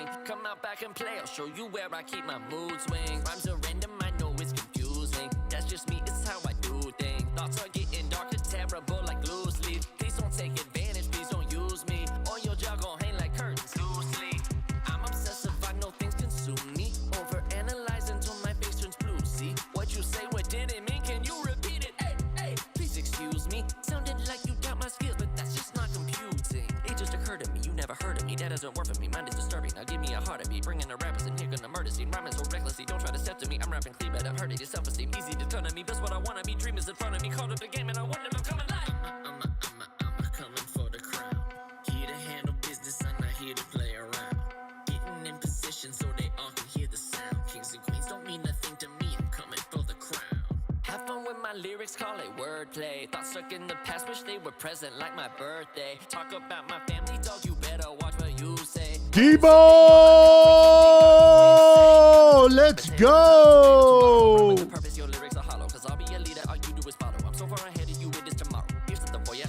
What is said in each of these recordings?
thing. Come out back and play, I'll show you where I keep my mood swings. Rhymes are random, I know it's confusing. That's just me, it's how I do things. Thoughts are getting darker, terrible like loose leaf. Please don't take advantage, please don't use me. Or your jaw gon' hang like curtains loosely. I'm obsessive, I know things consume me. Overanalyze until my face turns blue. See what you say, what didn't mean, can you repeat it? Hey, hey, please excuse me. Sounded like you doubt my skills, but that's just not computing. It just occurred to me, you never heard of me. That doesn't work for me, mind is disturbing. Now give me a heart to beat. Bringing the rappers in here, gonna murder scene. Rhyming so recklessly, don't try to step to me. I'm rapping clean, but I've heard it. Your self-esteem easy to turn on me. That's what I wanna be. Dreamers in front of me, called up the game, and I wonder if I'm coming live. I'm coming for the crown. Here to handle business, I'm not here to play around. Getting in position so they all can hear the sound. Kings and queens don't mean nothing to me. I'm coming for the crown. Have fun with my lyrics, call it wordplay. Thoughts stuck in the past, wish they were present like my birthday. Talk about my family, dog, you better watch what you say. Deebo! Let's go!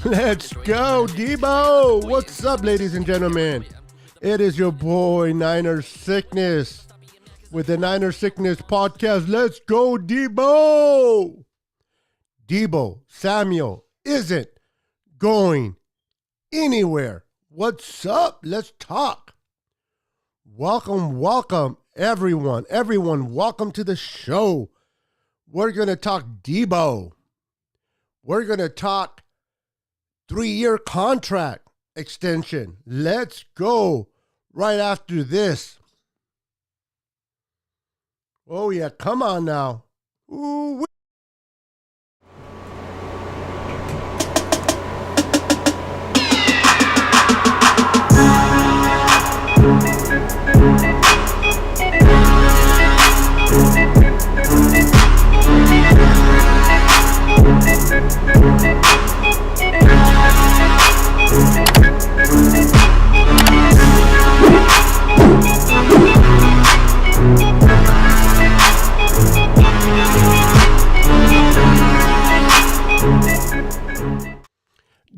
Let's go, Deebo! What's up, ladies and gentlemen? It is your boy, Niner Sickness, with the Niner Sickness podcast. Let's go, Deebo! Deebo Samuel isn't going anywhere. What's up? Let's talk. Welcome, everyone. Welcome to the show. We're going to talk Deebo. We're going to talk 3-year contract extension. Let's go right after this. Oh, yeah. Come on now. Ooh,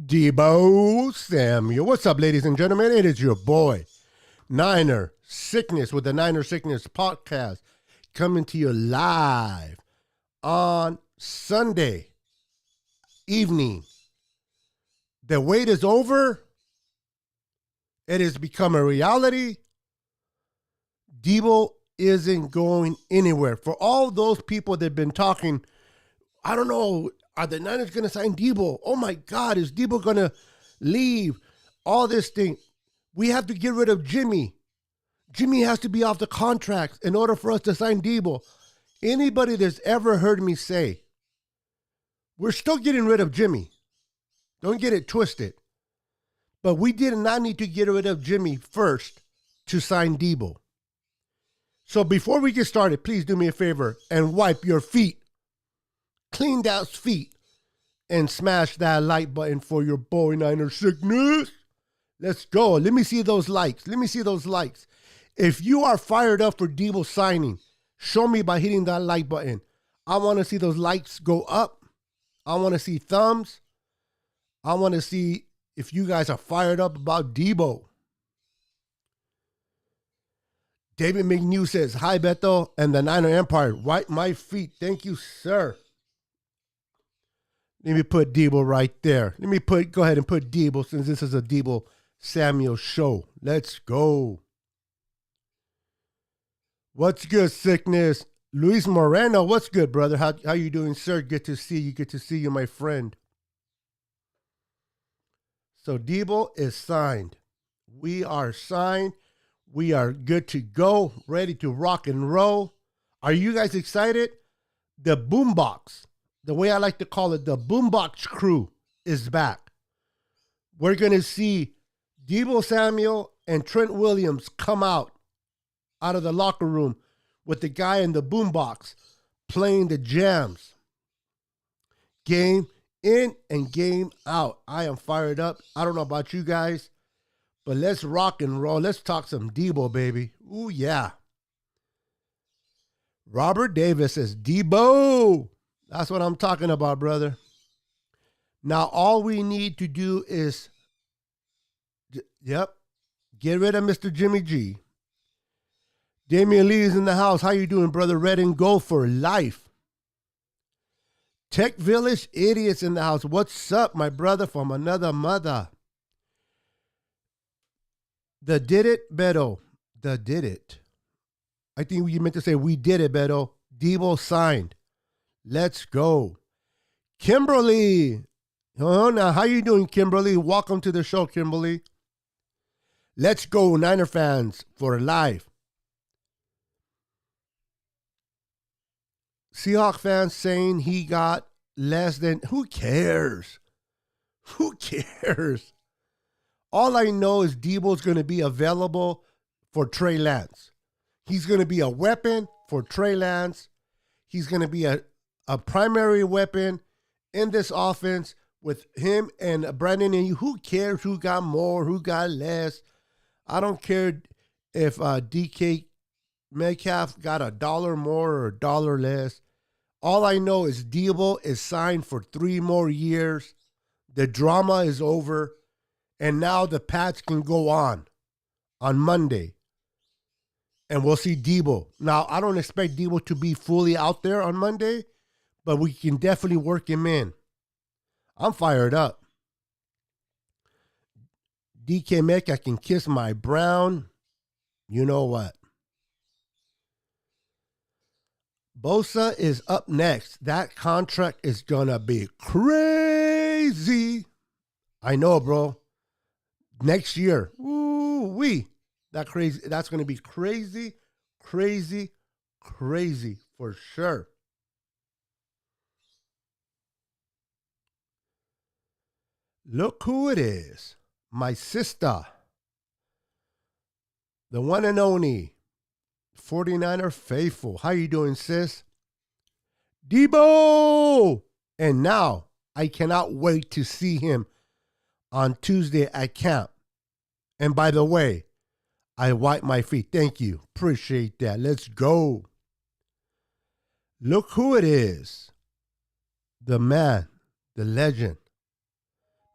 Deebo Samuel. What's up, ladies and gentlemen? It is your boy, Niner Sickness, with the Niner Sickness podcast, coming to you live on Sunday evening. The wait is over. It has become a reality. Deebo isn't going anywhere. For all those people that have been talking, I don't know, are the Niners going to sign Deebo? Oh my God, is Deebo going to leave? All this thing. We have to get rid of Jimmy. Jimmy has to be off the contract in order for us to sign Deebo. Anybody that's ever heard me say, we're still getting rid of Jimmy. Don't get it twisted. But we did not need to get rid of Jimmy first to sign Deebo. So before we get started, please do me a favor and wipe your feet. Clean those feet and smash that like button for your boy Niner Sickness. Let's go. Let me see those likes. If you are fired up for Deebo signing, show me by hitting that like button. I want to see those likes go up. I want to see thumbs. I want to see if you guys are fired up about Deebo. David McNew says, hi, Beto and the Niner Empire. Wipe my feet. Thank you, sir. Let me put Deebo right there. Go ahead and put Deebo, since this is a Deebo Samuel show. Let's go. What's good, Sickness? Luis Moreno, what's good, brother? How you doing, sir? Good to see you, my friend. So Deebo is signed. We are signed. We are good to go, ready to rock and roll. Are you guys excited? The boombox, the way I like to call it, the boombox crew is back. We're going to see Deebo Samuel and Trent Williams come out of the locker room with the guy in the boombox playing the jams. Game in and game out. I am fired up. I don't know about you guys, but let's rock and roll. Let's talk some Deebo, baby. Ooh, yeah. Robert Davis says, Deebo. That's what I'm talking about, brother. Now, all we need to do is, get rid of Mr. Jimmy G. Damian Lee is in the house. How you doing, brother? Red and gold for life. Tech Village Idiots in the house. What's up, my brother from another mother? The did it, Beto. The did it. I think you meant to say we did it, Beto. Deebo signed. Let's go. Kimberly. Oh, now, how you doing, Kimberly? Welcome to the show, Kimberly. Let's go, Niner fans, for life. Seahawks fans saying he got less than... Who cares? Who cares? All I know is Deebo's going to be available for Trey Lance. He's going to be a weapon for Trey Lance. He's going to be a primary weapon in this offense with him and Brandon. And who cares who got more, who got less? I don't care if DK Metcalf got $1 more or $1 less. All I know is Deebo is signed for 3 more years. The drama is over. And now the Pats can go on Monday. And we'll see Deebo. Now, I don't expect Deebo to be fully out there on Monday, but we can definitely work him in. I'm fired up. DK Metcalf can kiss my brown. You know what? Bosa is up next. That contract is going to be crazy. I know, bro. Next year. Ooh-wee. That's going to be crazy, crazy, crazy for sure. Look who it is. My sister. The one and only 49er faithful. How you doing, sis? Deebo! And now, I cannot wait to see him on Tuesday at camp. And by the way, I wipe my feet. Thank you. Appreciate that. Let's go. Look who it is. The man, the legend,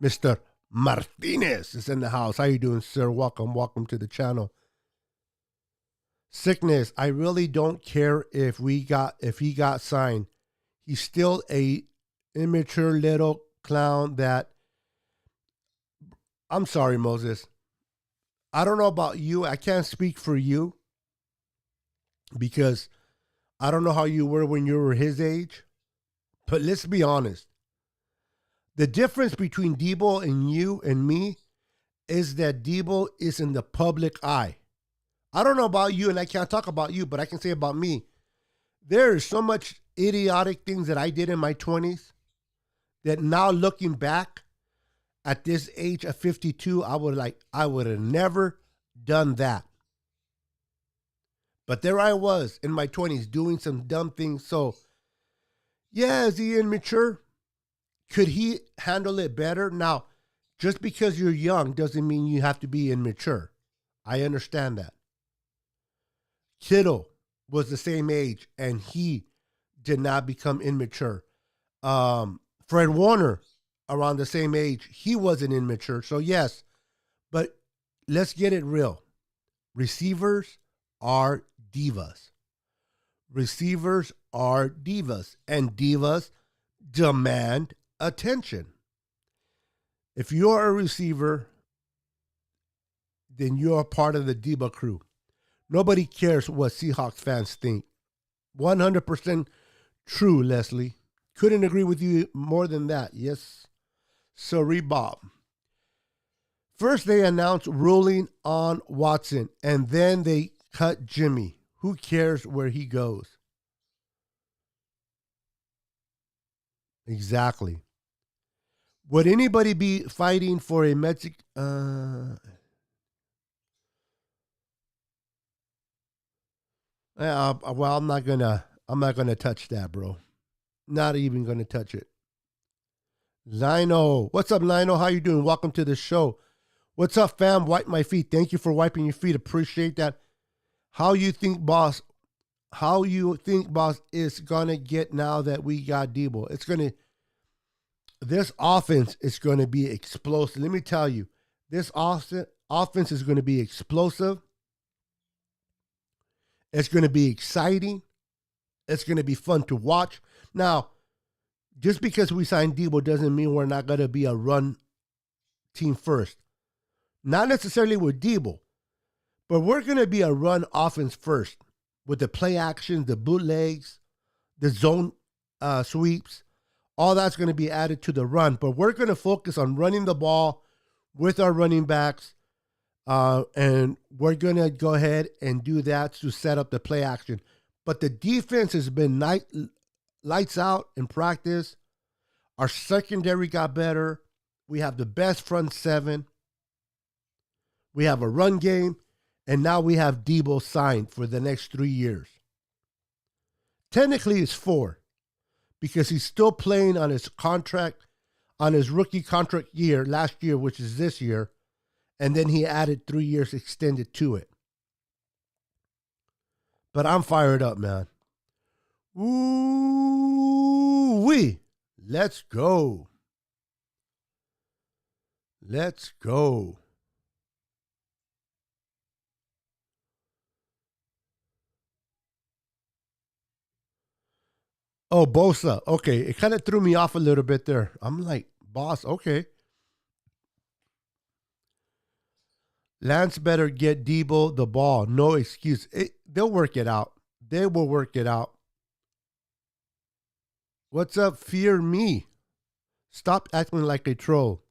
Mr. Martinez is in the house. How you doing, sir? Welcome to the channel. Sickness. I really don't care if he got signed. He's still a immature little clown that. I'm sorry, Moses. I don't know about you. I can't speak for you because I don't know how you were when you were his age. But let's be honest. The difference between Deebo and you and me is that Deebo is in the public eye. I don't know about you, and I can't talk about you, but I can say about me. There is so much idiotic things that I did in my 20s that now looking back at this age of 52, I would have never done that. But there I was in my 20s doing some dumb things. So, yeah, is he immature? Could he handle it better? Now, just because you're young doesn't mean you have to be immature. I understand that. Kittle was the same age, and he did not become immature. Fred Warner, around the same age, he wasn't immature. So, yes, but let's get it real. Receivers are divas. Receivers are divas, and divas demand attention. If you're a receiver, then you're part of the diva crew. Nobody cares what Seahawks fans think. 100% true, Leslie. Couldn't agree with you more than that. Yes, sorry, Bob. First, they announced ruling on Watson, and then they cut Jimmy. Who cares where he goes? Exactly. Would anybody be fighting for a Mexican? Well, I'm not gonna touch that, bro. Not even gonna touch it. Lino, what's up, Lino? How you doing? Welcome to the show. What's up, fam? Wipe my feet. Thank you for wiping your feet. Appreciate that. How you think, boss? How you think, boss, is gonna get now that we got Deebo? This offense is gonna be explosive. Let me tell you, this offense is gonna be explosive. It's going to be exciting. It's going to be fun to watch. Now, just because we signed Deebo doesn't mean we're not going to be a run team first. Not necessarily with Deebo, but we're going to be a run offense first with the play actions, the bootlegs, the zone sweeps. All that's going to be added to the run, but we're going to focus on running the ball with our running backs, and we're going to go ahead and do that to set up the play action. But the defense has been lights out in practice. Our secondary got better. We have the best front seven. We have a run game, and now we have Deebo signed for the next 3 years. Technically, it's 4. Because he's still playing on his contract, on his rookie contract year, last year, which is this year. And then he added 3 years extended to it. But I'm fired up, man. Ooh-wee. Let's go. Let's go. Oh, Bosa. Okay. It kind of threw me off a little bit there. I'm like, boss, okay. Lance better get Deebo the ball. No excuse. They'll work it out. They will work it out. What's up, Fear Me? Stop acting like a troll.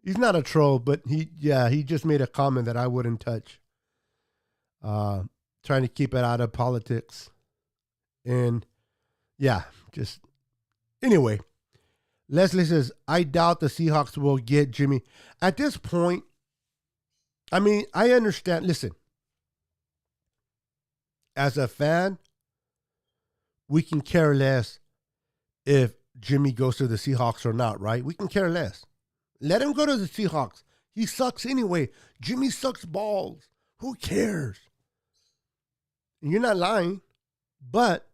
He's not a troll, but he just made a comment that I wouldn't touch. Trying to keep it out of politics. And yeah, just anyway. Leslie says, I doubt the Seahawks will get Jimmy. At this point, I mean, I understand. Listen, as a fan, we can care less if Jimmy goes to the Seahawks or not, right? We can care less. Let him go to the Seahawks. He sucks anyway. Jimmy sucks balls. Who cares? And you're not lying, but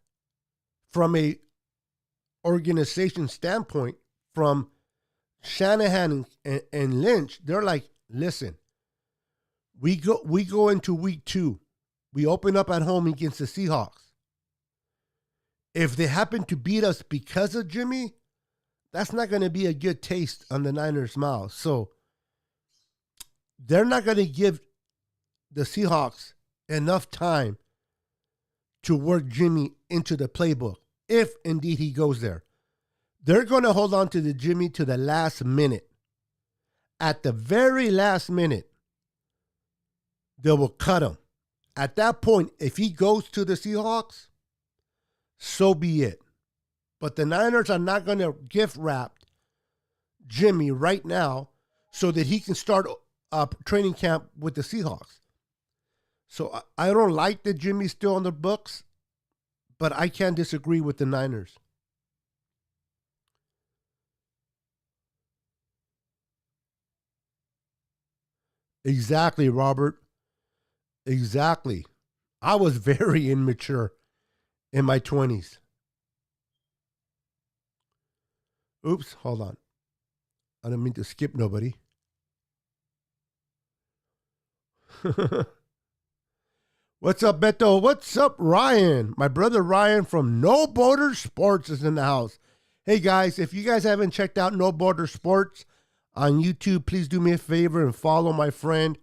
from a organization standpoint, from Shanahan and Lynch, they're like, listen, we go into week 2. We open up at home against the Seahawks. If they happen to beat us because of Jimmy, that's not going to be a good taste on the Niners' mouth. So they're not going to give the Seahawks enough time to work Jimmy into the playbook, if indeed he goes there. They're going to hold on to the Jimmy to the last minute. At the very last minute, they will cut him. At that point, if he goes to the Seahawks, so be it. But the Niners are not going to gift wrap Jimmy right now so that he can start training camp with the Seahawks. So I don't like that Jimmy's still on the books, but I can't disagree with the Niners. Exactly, Robert. Exactly. I was very immature in my 20s. Oops, hold on. I didn't mean to skip nobody. What's up, Beto? What's up, Ryan? My brother Ryan from No Border Sports is in the house. Hey, guys, if you guys haven't checked out No Border Sports on YouTube, please do me a favor and follow my friend,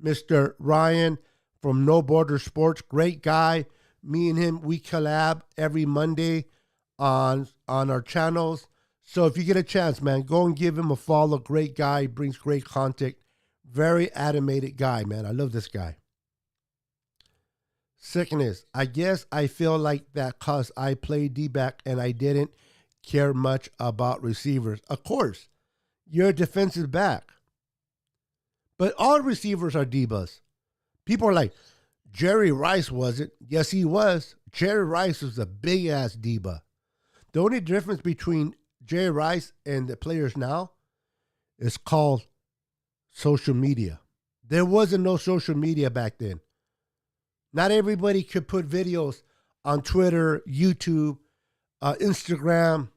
Mr. Ryan from No Border Sports. Great guy. Me and him, we collab every Monday on our channels. So if you get a chance, man, go and give him a follow. Great guy. Brings great content. Very animated guy, man. I love this guy. Second is, I guess I feel like that because I played D-back and I didn't care much about receivers. Of course, you're a defensive back. But all receivers are divas. People are like, Jerry Rice wasn't. Yes, he was. Jerry Rice was a big-ass diva. The only difference between Jerry Rice and the players now is called social media. There wasn't no social media back then. Not everybody could put videos on Twitter, YouTube, Instagram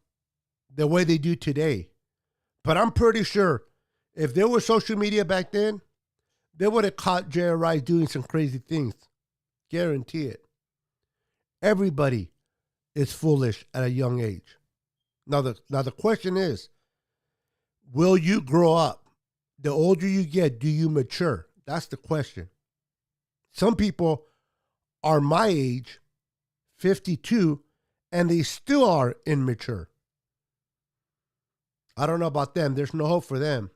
the way they do today. But I'm pretty sure if there was social media back then, they would have caught Jerry Rice doing some crazy things. Guarantee it. Everybody is foolish at a young age. Now the question is, will you grow up? The older you get, do you mature? That's the question. Some people are my age, 52, and they still are immature. I don't know about them. There's no hope for them.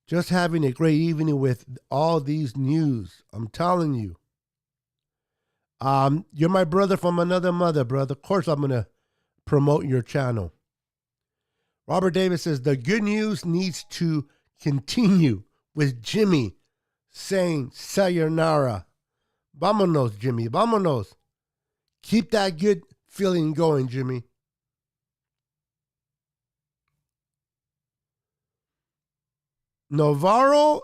Just having a great evening with all these news. I'm telling you. You're my brother from another mother, brother. Of course, I'm going to promote your channel. Robert Davis says, the good news needs to continue with Jimmy saying sayonara. Vámonos, Jimmy. Vámonos. Keep that good feeling going, Jimmy. Matthew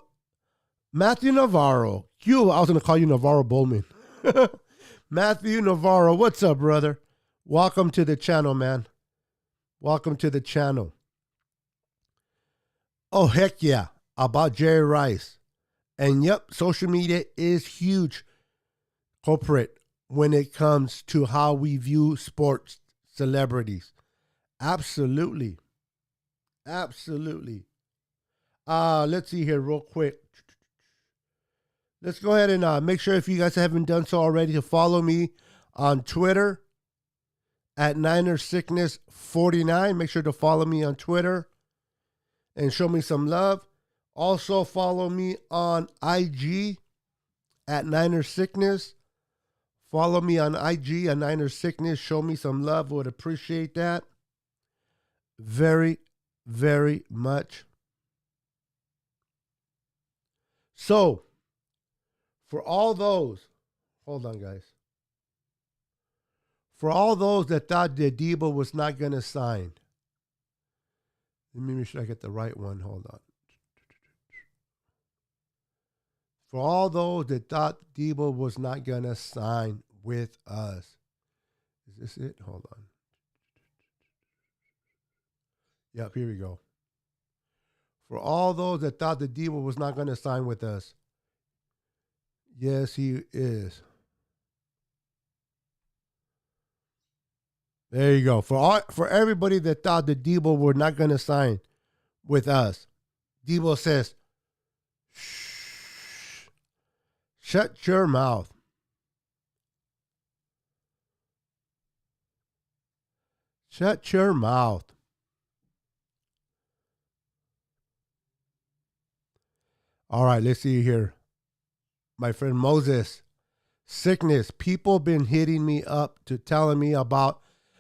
Navarro. I was going to call you Navarro Bowman. Matthew Navarro, what's up, brother? Welcome to the channel, man. Welcome to the channel. Oh, heck yeah. About Jerry Rice. And yep, social media is huge culprit when it comes to how we view sports celebrities. Absolutely. Absolutely. Let's see here real quick. Let's go ahead and make sure, if you guys haven't done so already, to follow me on Twitter at NinerSickness49. Make sure to follow me on Twitter and show me some love. Also follow me on IG at NinerSickness. Follow me on IG at NinerSickness. Show me some love. Would appreciate that very, very much. So, for all those, hold on, guys. For all those that thought that Deebo was not going to sign, let me make sure I get the right one. Hold on. For all those that thought Deebo was not going to sign with us. Is this it? Hold on. Yep, here we go. For all those that thought that Deebo was not going to sign with us. Yes, he is. There you go. For everybody that thought that Deebo were not going to sign with us, Deebo says, shh, shut your mouth. Shut your mouth. All right, let's see here. My friend Moses, sickness. People been hitting me up to telling me about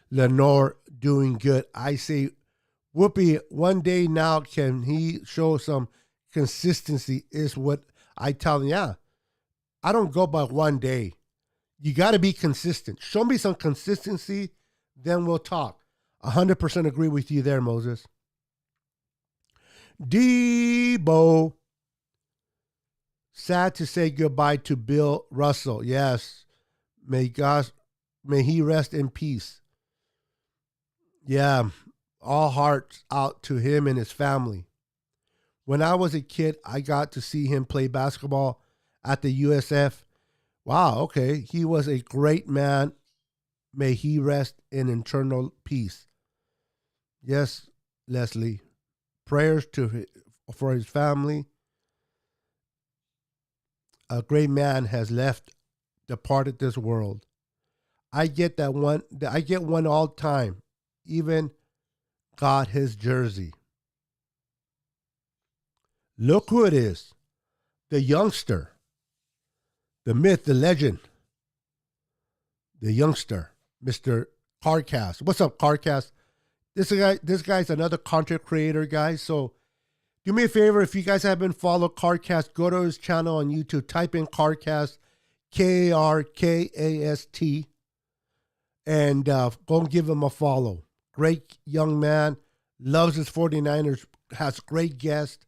Lenore doing good. I say, Whoopi, one day now can he show some consistency is what I tell them. Yeah, I don't go by one day. You got to be consistent. Show me some consistency, then we'll talk. 100% agree with you there, Moses. Deebo. Sad to say goodbye to Bill Russell. Yes. May he rest in peace. Yeah. All hearts out to him and his family. When I was a kid, I got to see him play basketball at the USF. Wow, okay. He was a great man. May he rest in eternal peace. Yes, Leslie. Prayers for his family. A great man has departed this world. I get that one. I get one all the time. Even got his jersey. Look who it is. The youngster. The myth, the legend. The youngster, Mr. Carcast. What's up, Carcast? This guy's another content creator, guys. So do me a favor, if you guys haven't followed Carcast, go to his channel on YouTube, type in Carcast, Karkast, and go and give him a follow. Great young man, loves his 49ers, has great guests,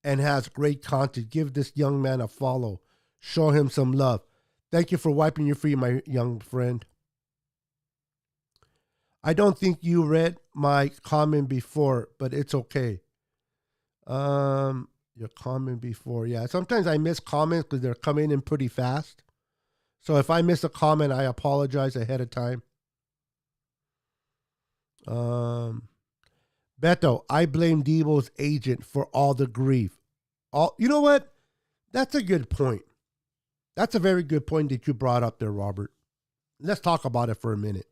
and has great content. Give this young man a follow. Show him some love. Thank you for wiping your feet, my young friend. I don't think you read my comment before, but it's okay. Your comment before. Yeah, sometimes I miss comments because they're coming in pretty fast. So if I miss a comment, I apologize ahead of time. Beto, I blame Deebo's agent for all the grief. You know what? That's a good point. That's a very good point that you brought up there, Robert. Let's talk about it for a minute.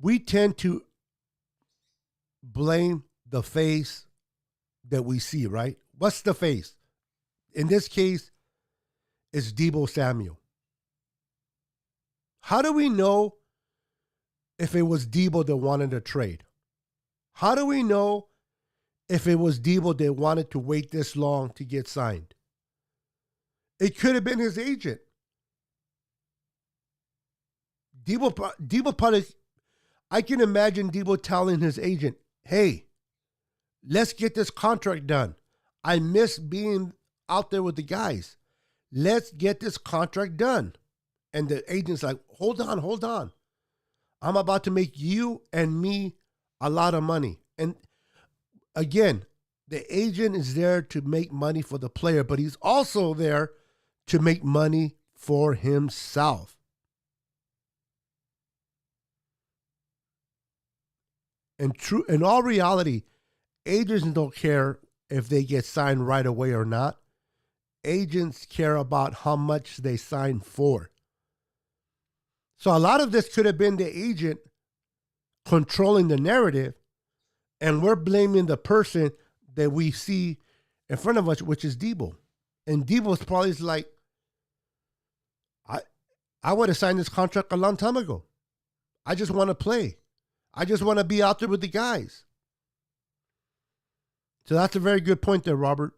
We tend to blame the face that we see, right? What's the face? In this case, it's Deebo Samuel. How do we know if it was Deebo that wanted to trade? How do we know if it was Deebo that wanted to wait this long to get signed? It could have been his agent. Deebo probably, I can imagine Deebo telling his agent, hey, let's get this contract done. I miss being out there with the guys. Let's get this contract done. And the agent's like, hold on. I'm about to make you and me a lot of money. And again, the agent is there to make money for the player, but he's also there to make money for himself. In all reality, agents don't care if they get signed right away or not. Agents care about how much they sign for. So a lot of this could have been the agent controlling the narrative, and we're blaming the person that we see in front of us, which is Deebo. And Deebo's probably like, I would have signed this contract a long time ago. I just want to play. I just want to be out there with the guys. So that's a very good point there, Robert.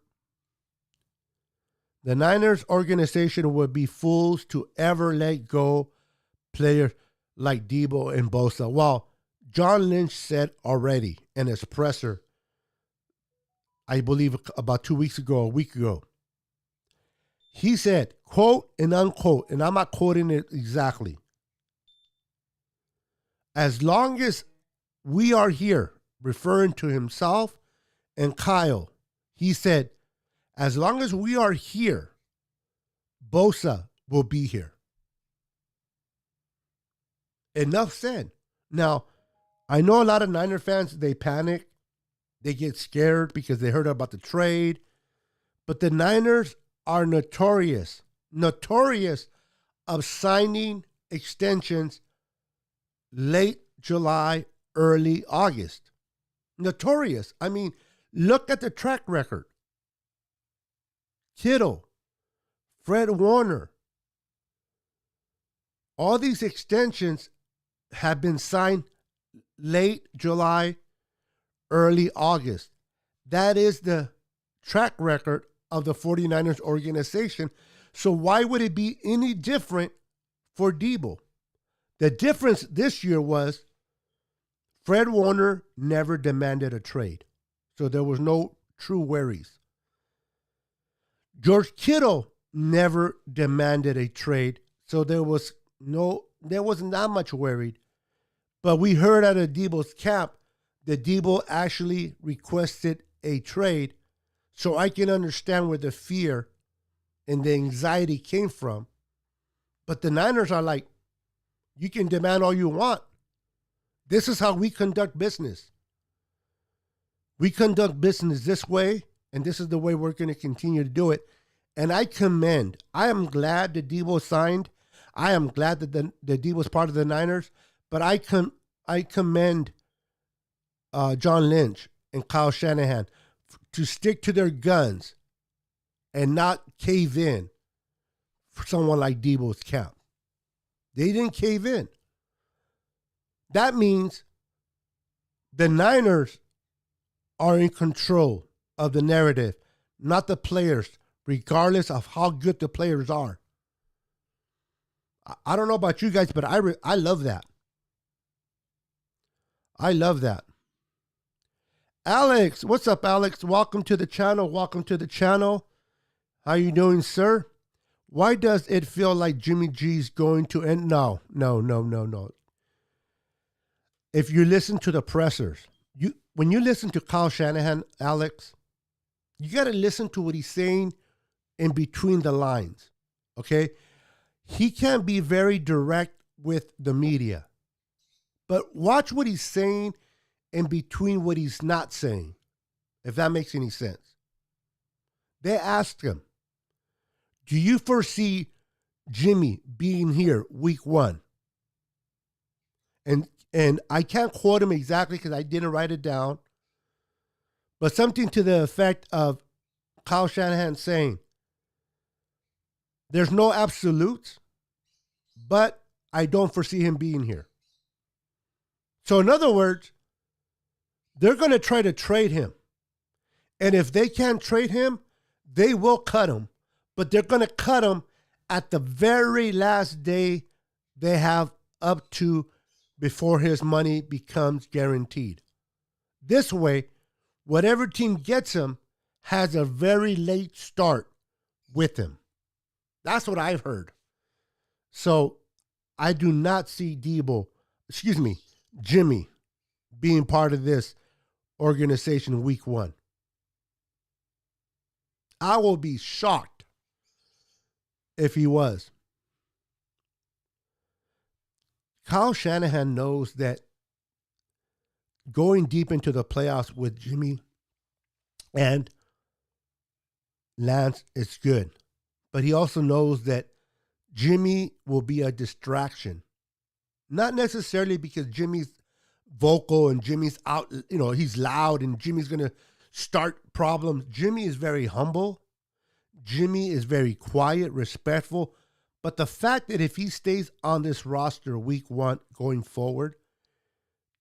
The Niners organization would be fools to ever let go players like Deebo and Bosa. Well, John Lynch said already in his presser, I believe about 2 weeks ago, a week ago, he said, quote and unquote, and I'm not quoting it exactly, as long as we are here, referring to himself and Kyle, he said, as long as we are here, Bosa will be here. Enough said. Now, I know a lot of Niner fans, they panic. They get scared because they heard about the trade. But the Niners are notorious of signing extensions late July, early August. Notorious. I mean, look at the track record. Kittle, Fred Warner, all these extensions have been signed late July, early August. That is the track record of the 49ers organization. So why would it be any different for Deebo? The difference this year was Fred Warner never demanded a trade. So there was no true worries. George Kittle never demanded a trade. So there wasn't that much worried. But we heard out of Deebo's camp that Deebo actually requested a trade. So I can understand where the fear and the anxiety came from. But the Niners are like, you can demand all you want. This is how we conduct business. We conduct business this way, and this is the way we're going to continue to do it. And I am glad that Deebo signed. I am glad that Deebo's part of the Niners. But I commend John Lynch and Kyle Shanahan to stick to their guns and not cave in for someone like Deebo's camp. They didn't cave in. That means the Niners are in control of the narrative, not the players, regardless of how good the players are. I don't know about you guys, but I love that. I love that. Alex, what's up, Alex? Welcome to the channel. How you doing, sir? Why does it feel like Jimmy G's going to end? No. if you listen to the pressers, when you listen to Kyle Shanahan, Alex, you got to listen to what he's saying in between the lines. Okay? He can be very direct with the media. But watch what he's saying in between what he's not saying, if that makes any sense. They asked him, do you foresee Jimmy being here week 1? And I can't quote him exactly because I didn't write it down, but something to the effect of Kyle Shanahan saying, there's no absolutes, but I don't foresee him being here. So in other words, they're going to try to trade him. And if they can't trade him, they will cut him. But they're going to cut him at the very last day they have up to before his money becomes guaranteed. This way, whatever team gets him has a very late start with him. That's what I've heard. So I do not see Jimmy being part of this organization week 1. I will be shocked if he was. Kyle Shanahan knows that going deep into the playoffs with Jimmy and Lance is good. But he also knows that Jimmy will be a distraction. Not necessarily because Jimmy's vocal and Jimmy's out, he's loud and Jimmy's going to start problems. Jimmy is very humble. Jimmy is very quiet, respectful. But the fact that if he stays on this roster week 1 going forward,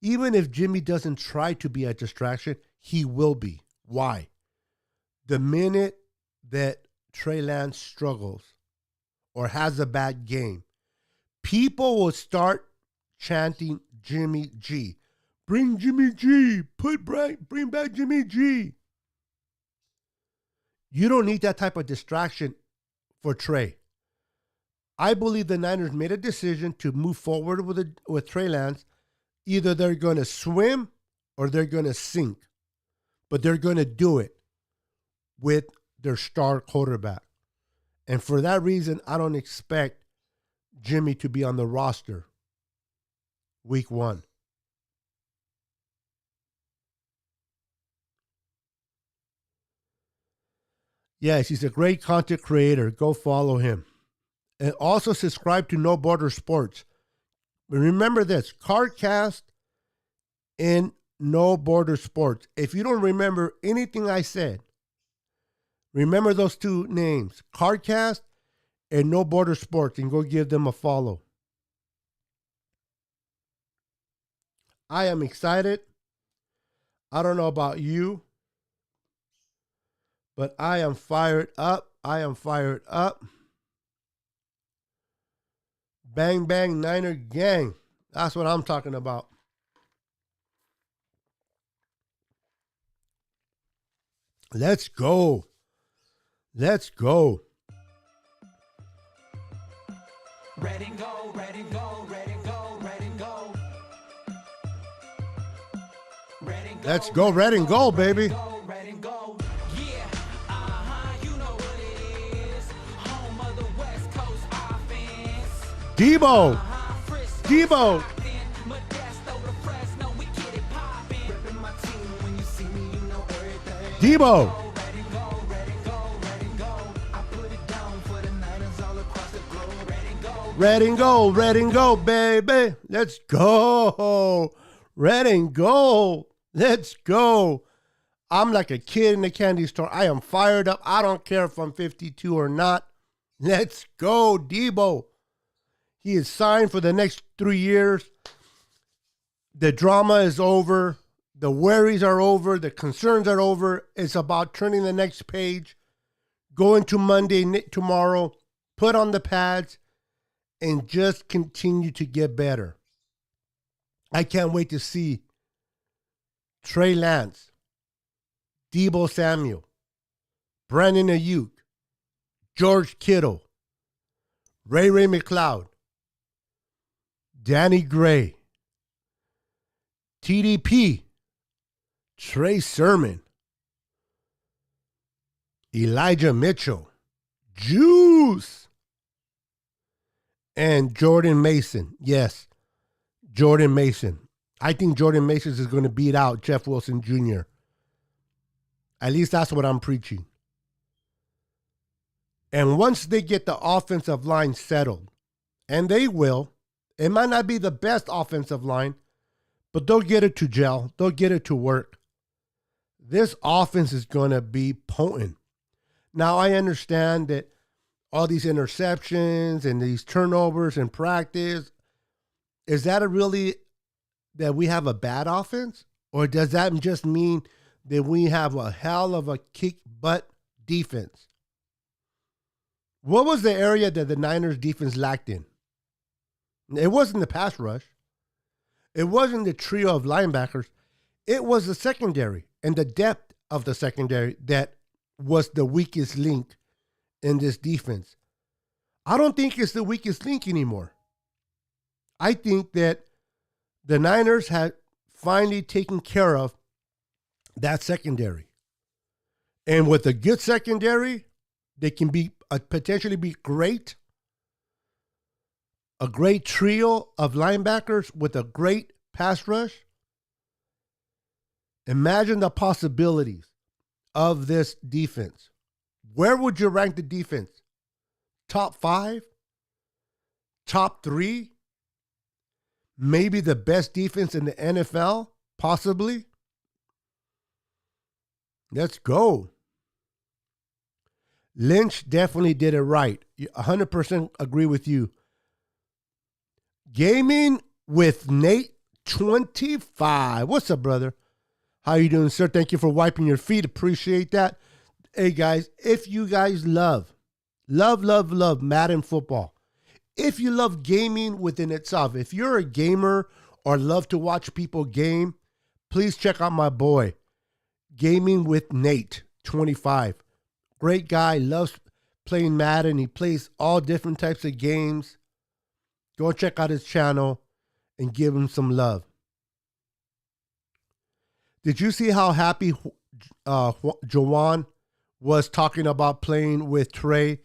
even if Jimmy doesn't try to be a distraction, he will be. Why? The minute that Trey Lance struggles or has a bad game, people will start chanting Jimmy G. Bring Jimmy G. Bring back Jimmy G. You don't need that type of distraction for Trey. I believe the Niners made a decision to move forward with Trey Lance. Either they're going to swim or they're going to sink. But they're going to do it with their star quarterback. And for that reason, I don't expect Jimmy to be on the roster week 1. Yes, he's a great content creator. Go follow him. And also subscribe to No Border Sports. Remember this, CardCast and No Border Sports. If you don't remember anything I said, remember those two names, CardCast and No Border Sports, and go give them a follow. I am excited. I don't know about you, but I am fired up. Bang, bang, Niner gang. That's what I'm talking about. Let's go. Let's go. Red and go, red and go, red and go, red and go. Red and go. Let's go, red and go, baby. Red and go. Yeah, you know what it is. Home of the West Coast offense. Deebo. Deebo. Deebo. Red and go, baby. Let's go. Red and go. Let's go. I'm like a kid in a candy store. I am fired up. I don't care if I'm 52 or not. Let's go, Deebo. He is signed for the next 3 years. The drama is over. The worries are over. The concerns are over. It's about turning the next page, going to Monday tomorrow, put on the pads, and just continue to get better. I can't wait to see Trey Lance, Deebo Samuel, Brandon Ayuk, George Kittle, Ray McLeod, Danny Gray, TDP, Trey Sermon, Elijah Mitchell, Juice, and Jordan Mason. Yes, Jordan Mason. I think Jordan Mason is going to beat out Jeff Wilson Jr. At least that's what I'm preaching. And once they get the offensive line settled, and they will, it might not be the best offensive line, but they'll get it to gel. They'll get it to work. This offense is going to be potent. Now, I understand that all these interceptions and these turnovers in practice, is that really that we have a bad offense? Or does that just mean that we have a hell of a kick butt defense? What was the area that the Niners defense lacked in? It wasn't the pass rush. It wasn't the trio of linebackers. It was the secondary and the depth of the secondary that was the weakest link in this defense. I don't think it's the weakest link anymore. I think that the Niners had finally taken care of that secondary. And with a good secondary, they can be potentially be great. A great trio of linebackers with a great pass rush. Imagine the possibilities of this defense. Where would you rank the defense? Top 5? Top 3? Maybe the best defense in the NFL? Possibly? Let's go. Lynch definitely did it right. 100% agree with you. Gaming with Nate 25. What's up, brother? How you doing, sir? Thank you for wiping your feet. Appreciate that. Hey, guys, if you guys love Madden football, if you love gaming within itself, if you're a gamer or love to watch people game, please check out my boy, Gaming with Nate 25. Great guy, loves playing Madden. He plays all different types of games. Go check out his channel and give him some love. Did you see how happy Jawan was talking about playing with Trey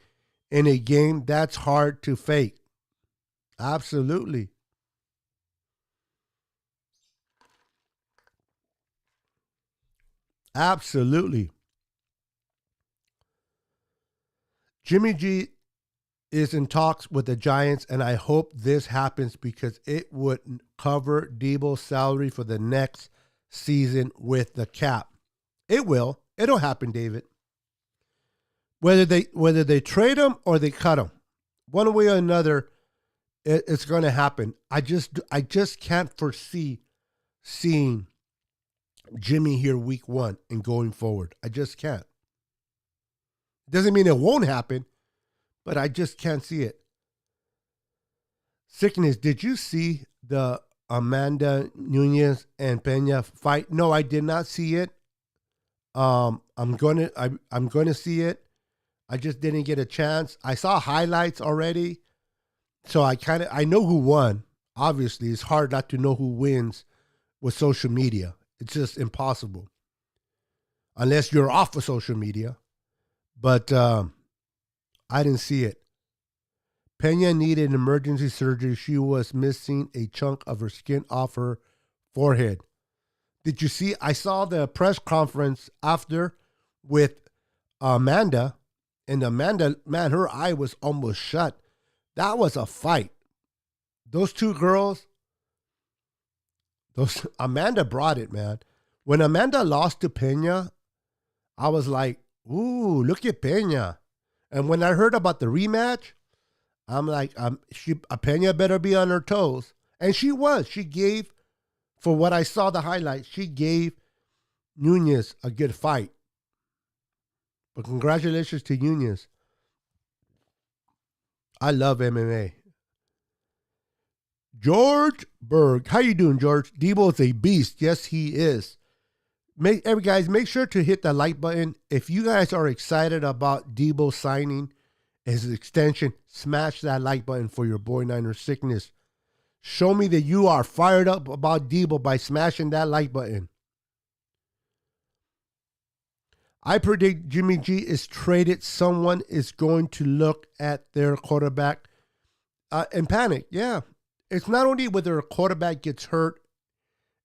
in a game? That's hard to fake. Absolutely. Absolutely. Jimmy G is in talks with the Giants, and I hope this happens because it would cover Deebo's salary for the next season with the cap. It will. It'll happen, David. Whether they trade him or they cut him, one way or another, it's going to happen. I just can't foresee seeing Jimmy here week 1 and going forward. I just can't. Doesn't mean it won't happen, but I just can't see it. Sickness, did you see the Amanda Nunez and Pena fight? No, I did not see it. I'm gonna see it. I just didn't get a chance. I saw highlights already, so I know who won. Obviously, it's hard not to know who wins with social media. It's just impossible, unless you're off of social media. But I didn't see it. Pena needed emergency surgery. She was missing a chunk of her skin off her forehead. Did you see? I saw the press conference after with Amanda. And Amanda, man, her eye was almost shut. That was a fight. Those two girls, Amanda brought it, man. When Amanda lost to Pena, I was like, ooh, look at Pena. And when I heard about the rematch, I'm like, Pena better be on her toes. And she was. She gave, for what I saw the highlights, she gave Nunez a good fight. But congratulations to Nunez. I love MMA. George Berg. How you doing, George? Deebo is a beast. Yes, he is. Guys, make sure to hit the like button. If you guys are excited about Deebo signing his extension, smash that like button for your boy Niner Sickness. Show me that you are fired up about Deebo by smashing that like button. I predict Jimmy G is traded. Someone is going to look at their quarterback and panic. Yeah. It's not only whether a quarterback gets hurt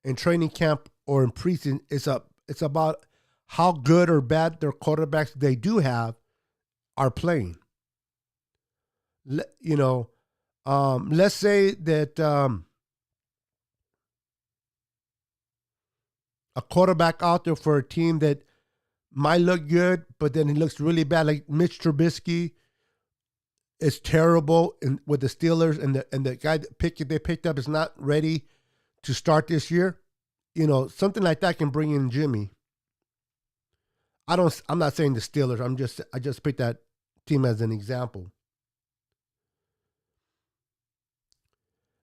in training camp or in preseason. It's about how good or bad their quarterbacks they do have are playing. Let's say that a quarterback out there for a team that might look good, but then he looks really bad, like Mitch Trubisky is terrible with the Steelers, and the guy that they picked up is not ready to start this year. Something like that can bring in Jimmy. I'm not saying the Steelers. I just picked that team as an example.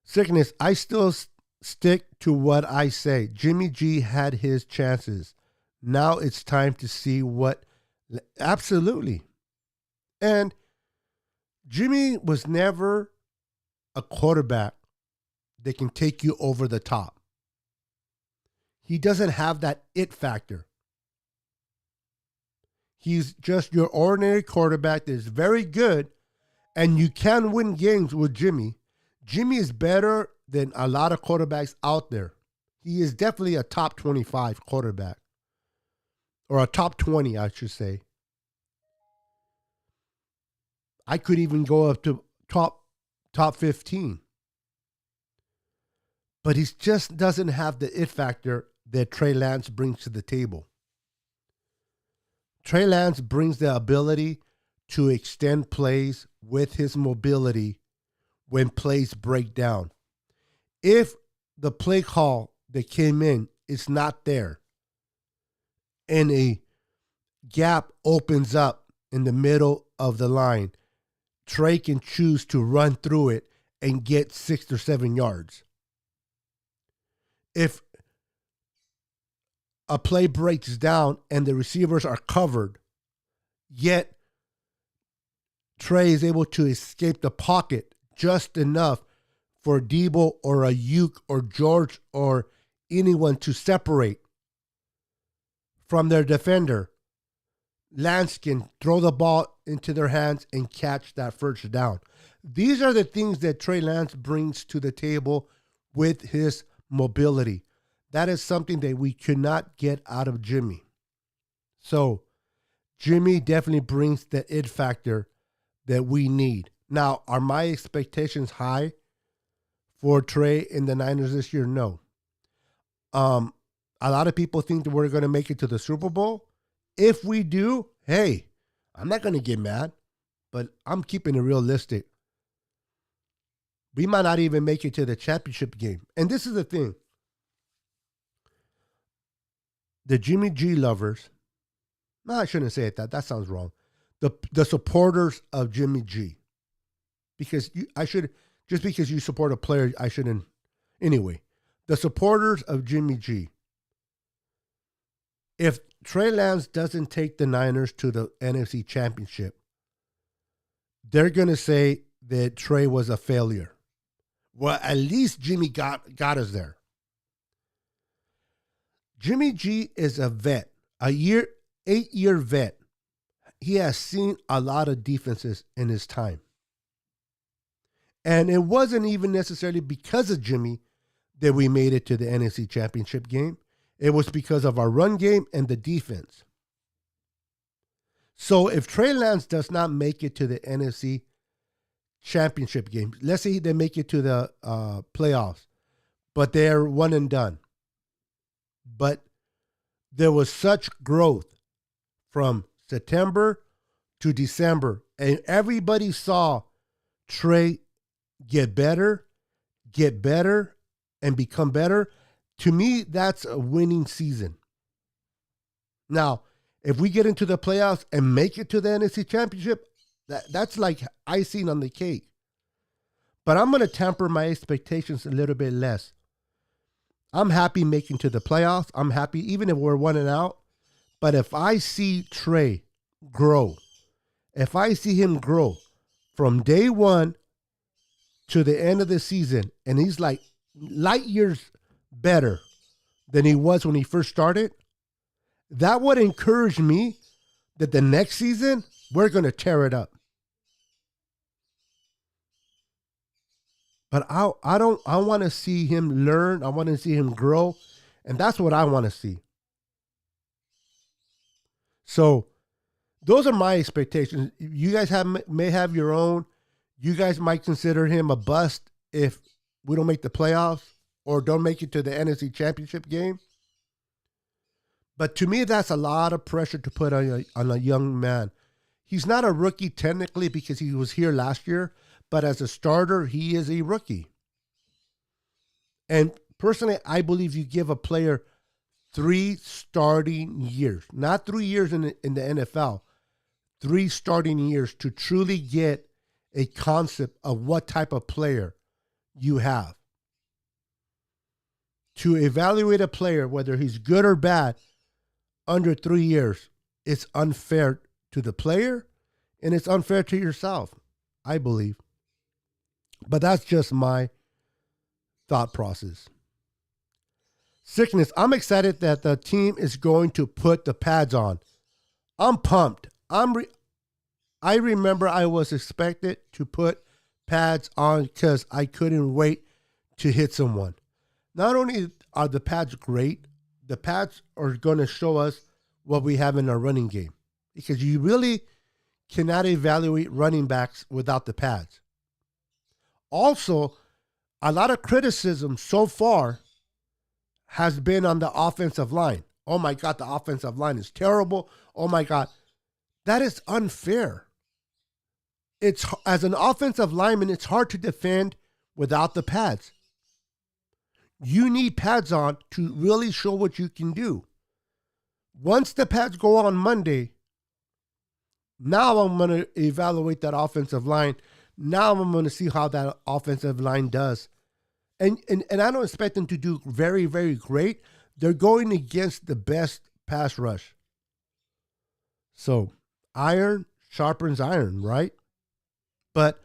Sickness, I still stick to what I say. Jimmy G had his chances. Now it's time to see what. Absolutely. And Jimmy was never a quarterback that can take you over the top. He doesn't have that it factor. He's just your ordinary quarterback that is very good, and you can win games with Jimmy. Jimmy is better than a lot of quarterbacks out there. He is definitely a top 25 quarterback. Or a top 20, I should say. I could even go up to top 15. But he just doesn't have the it factor that Trey Lance brings to the table. Trey Lance brings the ability to extend plays with his mobility when plays break down. If the play call that came in is not there, and a gap opens up in the middle of the line, Trey can choose to run through it and get 6 or 7 yards. If a play breaks down and the receivers are covered, yet Trey is able to escape the pocket just enough for Deebo or Ayuk or George or anyone to separate from their defender, Lance can throw the ball into their hands and catch that first down. These are the things that Trey Lance brings to the table with his mobility. That is something that we could not get out of Jimmy. So Jimmy definitely brings the it factor that we need. Now, are my expectations high for Trey in the Niners this year? No. A lot of people think that we're going to make it to the Super Bowl. If we do, hey, I'm not going to get mad, but I'm keeping it realistic. We might not even make it to the championship game. And this is the thing. The Jimmy G lovers, no, I shouldn't say it that. That sounds wrong. The supporters of Jimmy G. Because just because you support a player, I shouldn't. Anyway, the supporters of Jimmy G. If Trey Lance doesn't take the Niners to the NFC Championship, they're going to say that Trey was a failure. Well, at least Jimmy got us there. Jimmy G is a vet, 8-year vet. He has seen a lot of defenses in his time. And it wasn't even necessarily because of Jimmy that we made it to the NFC Championship game. It was because of our run game and the defense. So if Trey Lance does not make it to the NFC Championship game, let's say they make it to the playoffs, but they're one and done. But there was such growth from September to December, and everybody saw Trey get better, and become better. To me, that's a winning season. Now, if we get into the playoffs and make it to the NFC Championship, that's like icing on the cake. But I'm going to temper my expectations a little bit less. I'm happy making to the playoffs. I'm happy even if we're 1-out. But if I see Trey grow, if I see him grow from day one to the end of the season and he's like light years better than he was when he first started, that would encourage me that the next season we're going to tear it up. But I want to see him learn. I want to see him grow. And that's what I want to see. So those are my expectations. You guys may have your own. You guys might consider him a bust if we don't make the playoffs or don't make it to the NFC Championship game. But to me, that's a lot of pressure to put on a young man. He's not a rookie technically because he was here last year, but as a starter, he is a rookie. And personally, I believe you give a player 3 starting years, not 3 years in the NFL, 3 starting years to truly get a concept of what type of player you have. To evaluate a player, whether he's good or bad, under 3 years, it's unfair to the player and it's unfair to yourself, I believe. But that's just my thought process. Sickness. I'm excited that the team is going to put the pads on. I'm pumped. I remember I was expected to put pads on because I couldn't wait to hit someone. Not only are the pads great, the pads are going to show us what we have in our running game. Because you really cannot evaluate running backs without the pads. Also, a lot of criticism so far has been on the offensive line. Oh my God, the offensive line is terrible. Oh my God. That is unfair. It's, as an offensive lineman, it's hard to defend without the pads. You need pads on to really show what you can do. Once the pads go on Monday, now I'm going to evaluate that offensive line. Now I'm going to see how that offensive line does. And I don't expect them to do very, very great. They're going against the best pass rush. So iron sharpens iron, right? But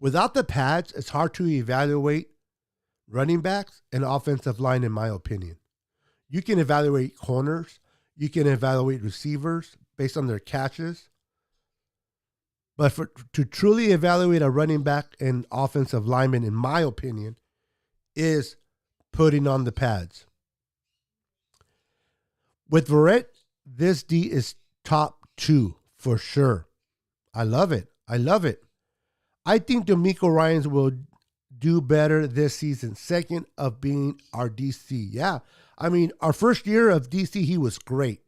without the pads, it's hard to evaluate running backs and offensive line, in my opinion. You can evaluate corners. You can evaluate receivers based on their catches. But to truly evaluate a running back and offensive lineman, in my opinion, is putting on the pads. With Verrett, this D is top 2 for sure. I love it. I love it. I think DeMeco Ryans will do better this season, second of being our DC. Yeah, I mean, our first year of DC, he was great.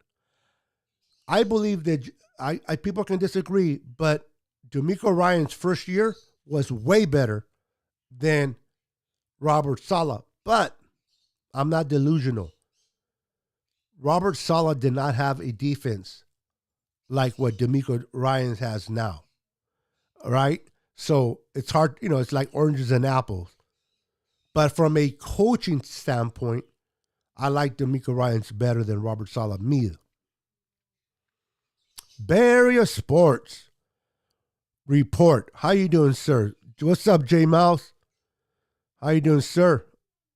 I believe that people can disagree, but DeMeco Ryans' first year was way better than Robert Saleh. But I'm not delusional. Robert Saleh did not have a defense like what DeMeco Ryans has now. All right? So it's hard, it's like oranges and apples. But from a coaching standpoint, I like DeMeco Ryans better than Robert Saleh. Me. Barrier Sports Report. How you doing, sir? What's up, J Mouse? How you doing, sir?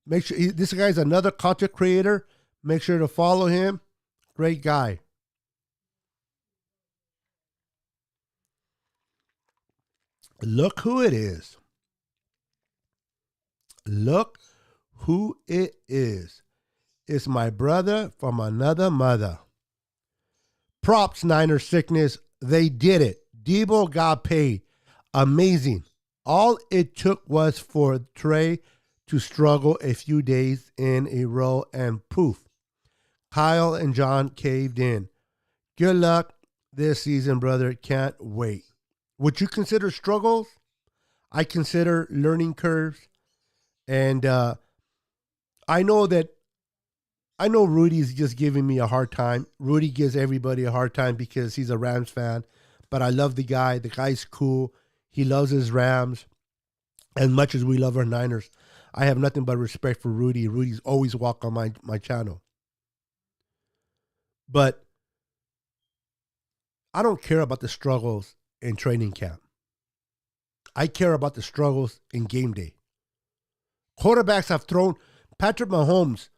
Make sure this guy's another content creator. Make sure to follow him. Great guy. Look who it is. Look who it is. It's my brother from another mother. Props, Niner Sickness. They did it. Deebo got paid. Amazing. All it took was for Trey to struggle a few days in a row and poof. Kyle and John caved in. Good luck this season, brother. Can't wait. Would you consider struggles? I consider learning curves. And I know Rudy's just giving me a hard time. Rudy gives everybody a hard time because he's a Rams fan. But I love the guy. The guy's cool. He loves his Rams. As much as we love our Niners, I have nothing but respect for Rudy. Rudy's always walked on my channel. But I don't care about the struggles in training camp. I care about the struggles in game day. Quarterbacks have thrown Patrick Mahomes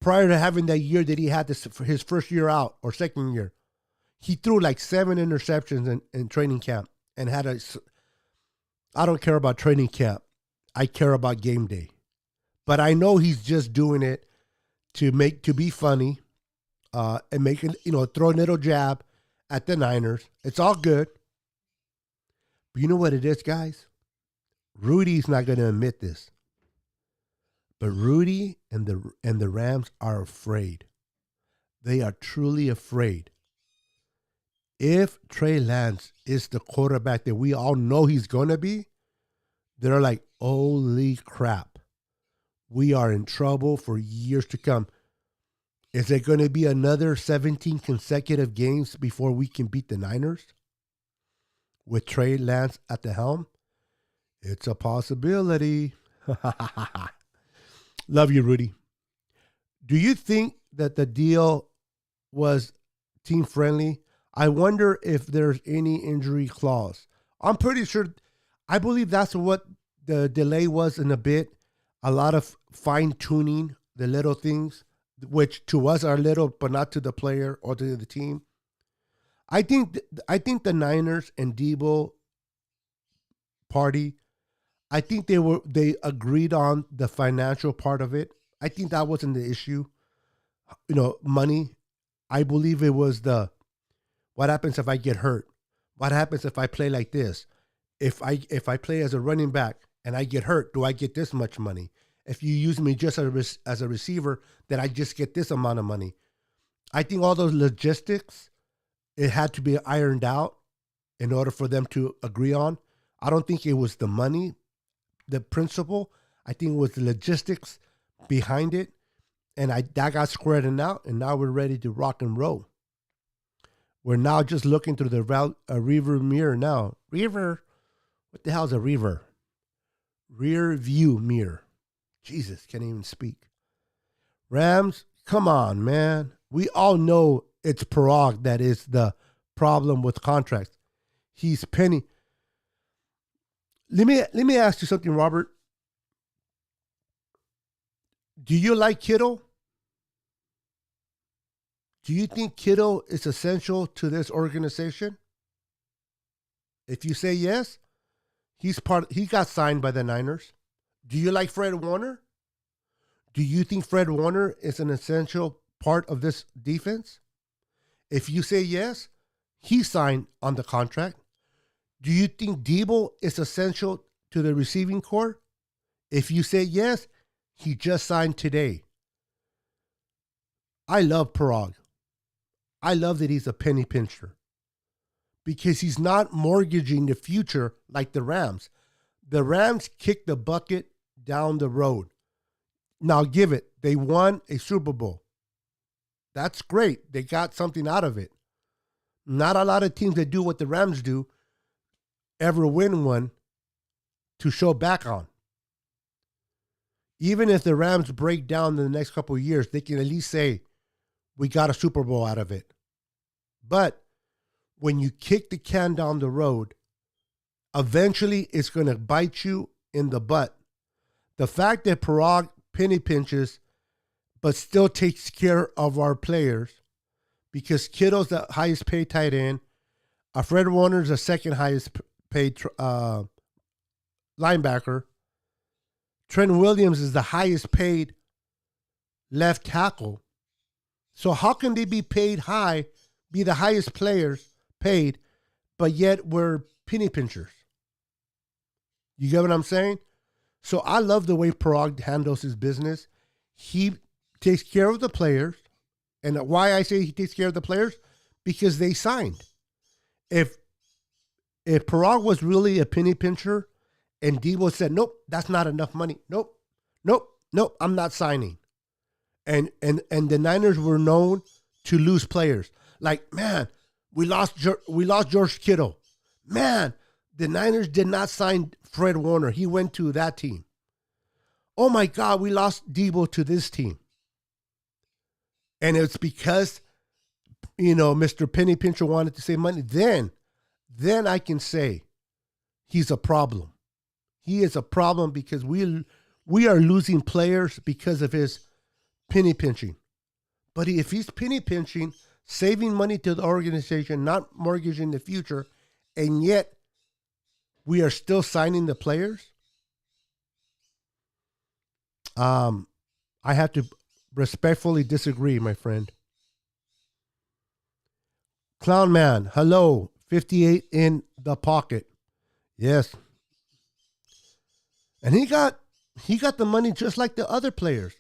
prior to having that year that he had this for his first year out or second year. He threw like 7 interceptions in training camp and had a. I don't care about training camp. I care about game day. But I know he's just doing it to be funny, and making, throw a little jab at the Niners. It's all good. But you know what it is, guys? Rudy's not going to admit this. But Rudy and the Rams are afraid. They are truly afraid. If Trey Lance is the quarterback that we all know he's going to be, they're like, holy crap. We are in trouble for years to come. Is it going to be another 17 consecutive games before we can beat the Niners with Trey Lance at the helm? It's a possibility. Love you, Rudy. Do you think that the deal was team friendly? I wonder if there's any injury clause. I'm pretty sure. I believe that's what the delay was in a bit. A lot of fine tuning the little things, which to us are little, but not to the player or to the team. I think the Niners and Deebo party, I think they agreed on the financial part of it. I think that wasn't the issue. Money. I believe it was what happens if I get hurt? What happens if I play like this? If I play as a running back and I get hurt, do I get this much money? If you use me just as a receiver, then I just get this amount of money. I think all those logistics, it had to be ironed out in order for them to agree on. I don't think it was the money, the principle. I think it was the logistics behind it. And that got squared out, and now we're ready to rock and roll. We're now just looking through the rear mirror now. Rear? What the hell is a rear? Rear view mirror. Jesus, can't even speak. Rams, come on, man. We all know it's Parag that is the problem with contracts. He's penny. Let me ask you something, Robert. Do you like Kittle? Do you think Kittle is essential to this organization? If you say yes, he got signed by the Niners. Do you like Fred Warner? Do you think Fred Warner is an essential part of this defense? If you say yes, he signed on the contract. Do you think Deebo is essential to the receiving corps? If you say yes, he just signed today. I love Parag. I love that he's a penny pincher because he's not mortgaging the future like the Rams. The Rams kicked the bucket down the road. Now give it. They won a Super Bowl. That's great. They got something out of it. Not a lot of teams that do what the Rams do ever win one to show back on. Even if the Rams break down in the next couple of years, they can at least say, we got a Super Bowl out of it. But when you kick the can down the road, eventually it's going to bite you in the butt. The fact that Parag penny pinches, but still takes care of our players, because Kittle's the highest paid tight end, Fred Warner's the second highest paid linebacker, Trent Williams is the highest paid left tackle. So how can they be paid high, be the highest players paid, but yet we're penny pinchers? You get what I'm saying? So I love the way Parag handles his business. He takes care of the players. And why I say he takes care of the players? Because they signed. If Parag was really a penny pincher and Deebo said, nope, that's not enough money. Nope, I'm not signing. And the Niners were known to lose players. Like, man, we lost George Kittle. Man, the Niners did not sign Fred Warner. He went to that team. Oh my God, we lost Deebo to this team. And it's because, Mr. Penny Pincher wanted to save money. Then I can say, he's a problem. He is a problem because we are losing players because of his penny pinching. But if he's penny pinching, saving money to the organization, not mortgaging the future, and yet we are still signing the players, I have to respectfully disagree, my friend. Clown Man, hello, 58 in the pocket. Yes. And he got the money just like the other players.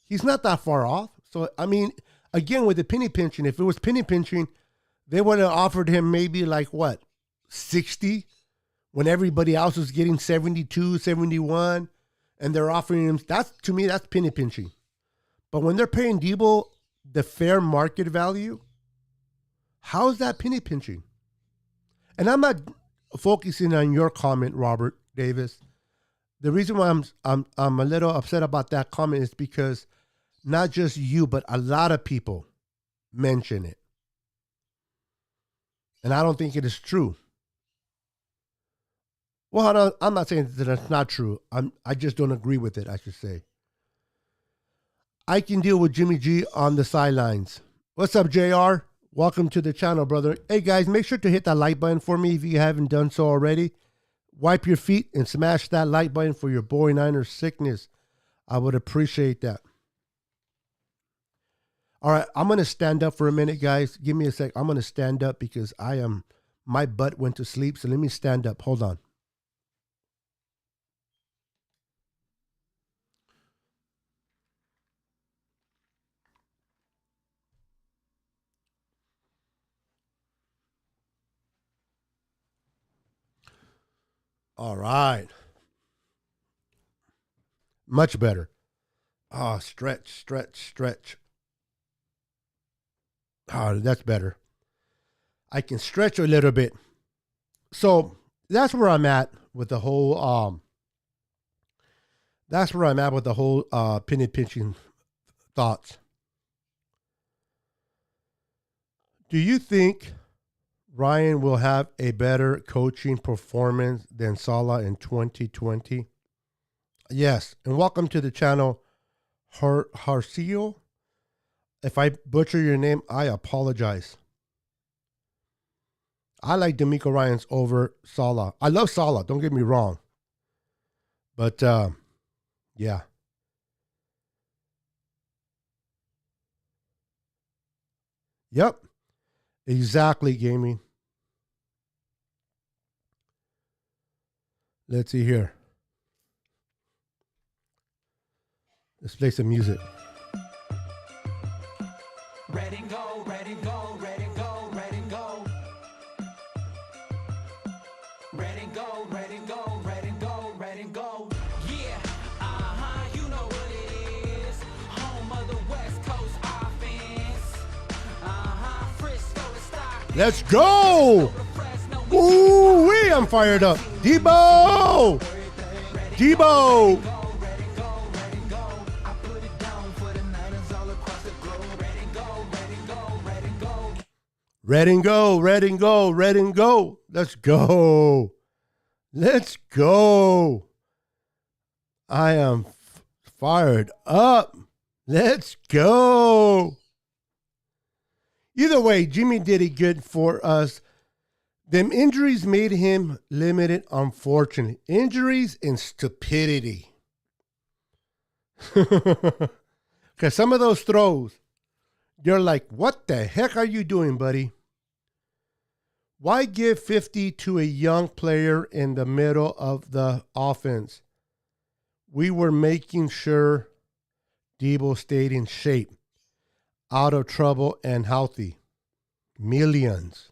He's not that far off. So, I mean, again, with the penny pinching, if it was penny pinching, they would have offered him maybe like what, 60 when everybody else was getting 72, 71, and they're offering him, to me, that's penny pinching. But when they're paying Deebo the fair market value, how is that penny pinching? And I'm not focusing on your comment, Robert Davis. The reason why I'm a little upset about that comment is because not just you, but a lot of people mention it. And I don't think it is true. Well, I'm not saying that it's not true. I just don't agree with it, I should say. I can deal with Jimmy G on the sidelines. What's up, JR? Welcome to the channel, brother. Hey, guys, make sure to hit that like button for me if you haven't done so already. Wipe your feet and smash that like button for your boy Niners sickness. I would appreciate that. All right, I'm going to stand up for a minute, guys. Give me a sec. I'm going to stand up because my butt went to sleep. So let me stand up. Hold on. All right. Much better. Oh, stretch. Oh, that's better. I can stretch a little bit. So that's where I'm at with the whole penny pinching thoughts. Do you think Ryan will have a better coaching performance than Salah in 2020? Yes. And welcome to the channel, Harcio. If I butcher your name, I apologize. I like D'Amico Ryans over Salah. I love Salah, don't get me wrong. But, yeah. Yep. Exactly, gaming. Let's see here. Let's play some music. Red and go, red and go, red and go, red and go. Red and go, red and go, red and go, red and go. Yeah, you know what it is. Home of the West Coast offense. Frisco to Stockton. Let's go! Ooh, I'm fired up. Deebo! Deebo! Red and go, red and go, red and go. Let's go. Let's go. I am fired up. Let's go. Either way, Jimmy did it good for us. Them injuries made him limited, unfortunately. Injuries and stupidity. Because some of those throws, you're like, what the heck are you doing, buddy? Why give 50 to a young player in the middle of the offense? We were making sure Deebo stayed in shape, out of trouble, and healthy. Millions.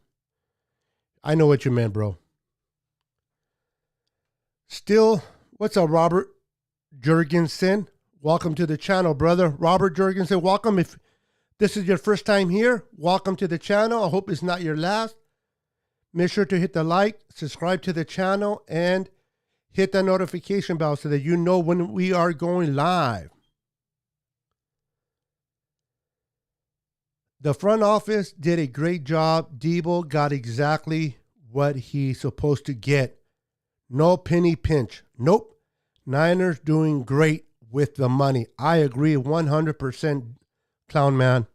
I know what you meant, bro. Still, what's up, Robert Jurgensen? Welcome to the channel, brother. Robert Jurgensen, welcome. If this is your first time here, welcome to the channel. I hope it's not your last. Make sure to hit the like, subscribe to the channel, and hit the notification bell so that you know when we are going live. The front office did a great job. Deebo got exactly what he's supposed to get. No penny pinch. Nope. Niners doing great with the money. I agree 100%, Clown Man.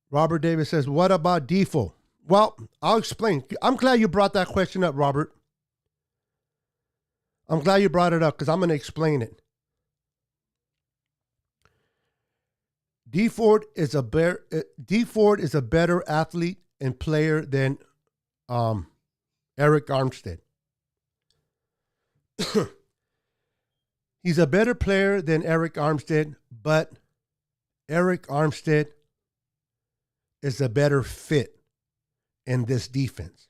Robert Davis says, what about Defoe? Well, I'll explain. I'm glad you brought that question up, Robert. I'm glad you brought it up because I'm going to explain it. Defoe is a better athlete and player than Eric Armstead. He's a better player than Eric Armstead, but Eric Armstead is a better fit in this defense.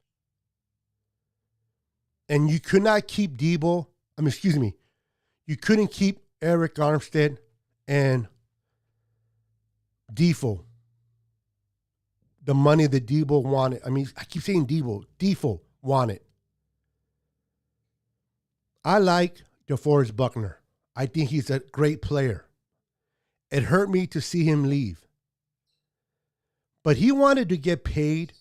And you could not keep you couldn't keep Eric Armstead and Defoe the money that Deebo wanted. I keep saying Defoe wanted. I like DeForest Buckner. I think he's a great player. It hurt me to see him leave. But he wanted to get paid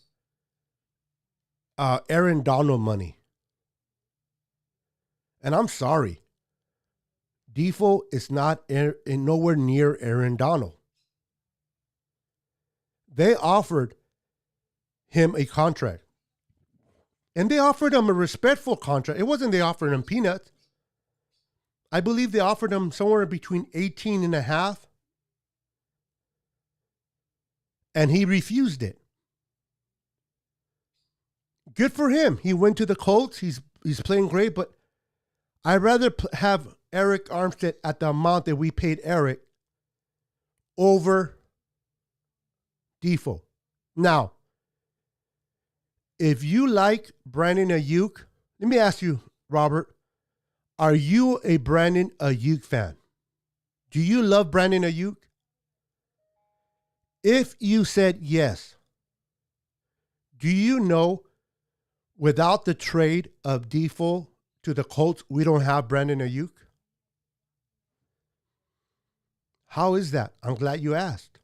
Aaron Donald money. And I'm sorry. Defoe is not nowhere near Aaron Donald. They offered him a contract. And they offered him a respectful contract. It wasn't they offered him peanuts. I believe they offered him somewhere between 18 and a half. And he refused it. Good for him. He went to the Colts. He's playing great, but I'd rather have Eric Armstead at the amount that we paid Eric over Defoe. Now, if you like Brandon Ayuk, let me ask you, Robert, are you a Brandon Ayuk fan? Do you love Brandon Ayuk? If you said yes, do you know without the trade of Defoe to the Colts, we don't have Brandon Ayuk? How is that? I'm glad you asked.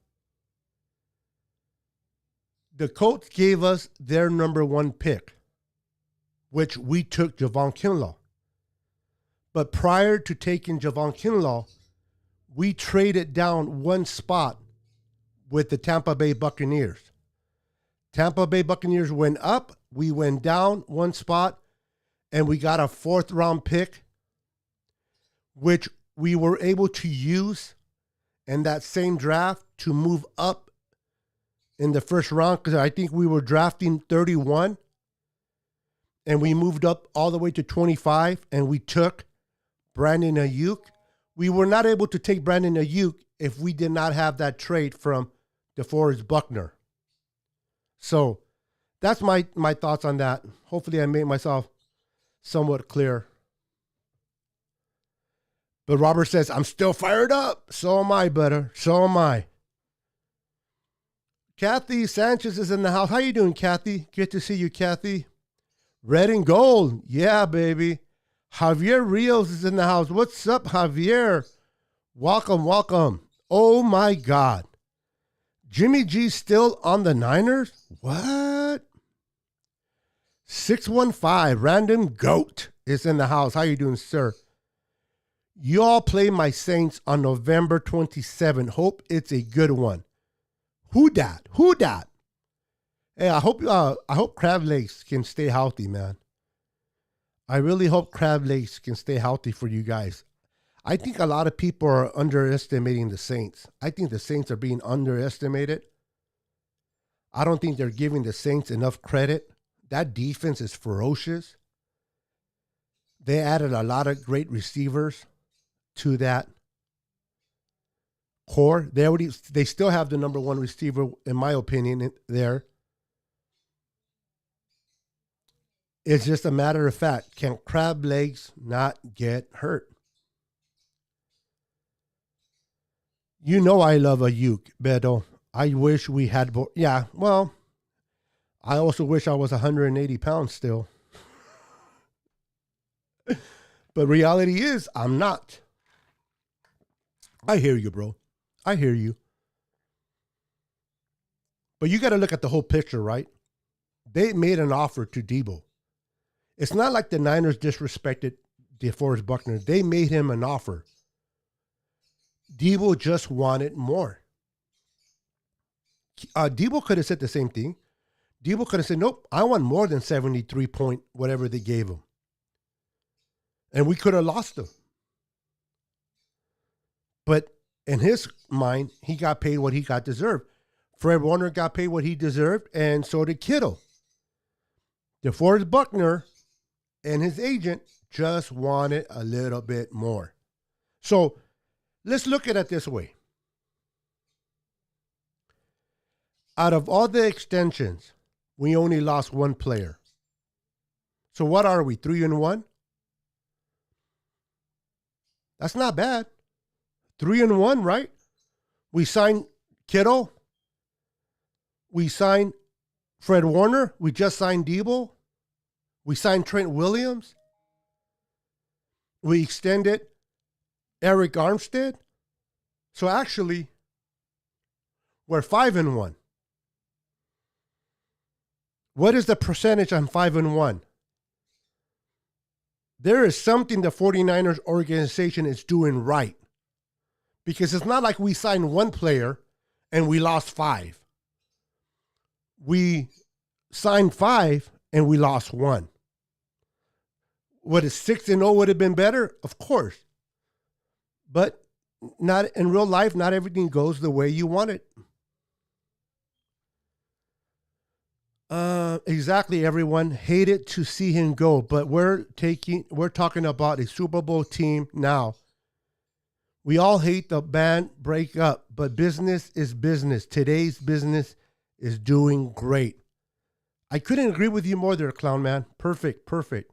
The Colts gave us their number one pick, which we took Javon Kinlaw. But prior to taking Javon Kinlaw, we traded down one spot with the Tampa Bay Buccaneers. Tampa Bay Buccaneers went up, we went down one spot, and we got a 4th round pick, which we were able to use in that same draft to move up in the first round, because I think we were drafting 31, and we moved up all the way to 25, and we took Brandon Ayuk. We were not able to take Brandon Ayuk if we did not have that trade from DeForest Buckner. So that's my thoughts on that. Hopefully I made myself somewhat clear. But Robert says, I'm still fired up. So am I, brother. So am I. Kathy Sanchez is in the house. How you doing, Kathy? Good to see you, Kathy. Red and gold. Yeah, baby. Javier Rios is in the house. What's up, Javier? Welcome, welcome. Oh, my God. Jimmy G still on the Niners? What? 615, Random Goat is in the house. How you doing, sir? You all play my Saints on November 27. Hope it's a good one. Who dat? Who dat? Hey, I hope Crab Legs can stay healthy, man. I really hope Crab Legs can stay healthy for you guys. I think a lot of people are underestimating the Saints. I think the Saints are being underestimated. I don't think they're giving the Saints enough credit. That defense is ferocious. They added a lot of great receivers to that core. They still have the number one receiver, in my opinion, there. It's just a matter of fact. Can Crab Legs not get hurt? You know I love Ayuk, Beto. I wish we had more. Yeah, well, I also wish I was 180 pounds still. But reality is, I'm not. I hear you, bro. I hear you. But you got to look at the whole picture, right? They made an offer to Deebo. It's not like the Niners disrespected DeForest Buckner. They made him an offer. Deebo just wanted more. Deebo could have said the same thing. Deebo could have said, nope, I want more than 73 point whatever they gave him. And we could have lost him. But in his mind, he got paid what he got deserved. Fred Warner got paid what he deserved, and so did Kittle. DeForest Buckner and his agent just wanted a little bit more. So let's look at it this way. Out of all the extensions, we only lost one player. So what are we, 3-1? That's not bad. 3-1, right? We signed Kittle. We signed Fred Warner. We just signed Deebo. We signed Trent Williams. We extended Eric Armstead. So actually, we're 5-1. What is the percentage on 5-1? There is something the 49ers organization is doing right. Because it's not like we signed one player and we lost 5. We signed 5 and we lost 1. What is 6-0 would have been better? Of course. But not in real life, not everything goes the way you want it. Exactly, everyone. Hated to see him go, but we're talking about a Super Bowl team now. We all hate the band breakup, but business is business. Today's business is doing great. I couldn't agree with you more there, Clown Man. Perfect.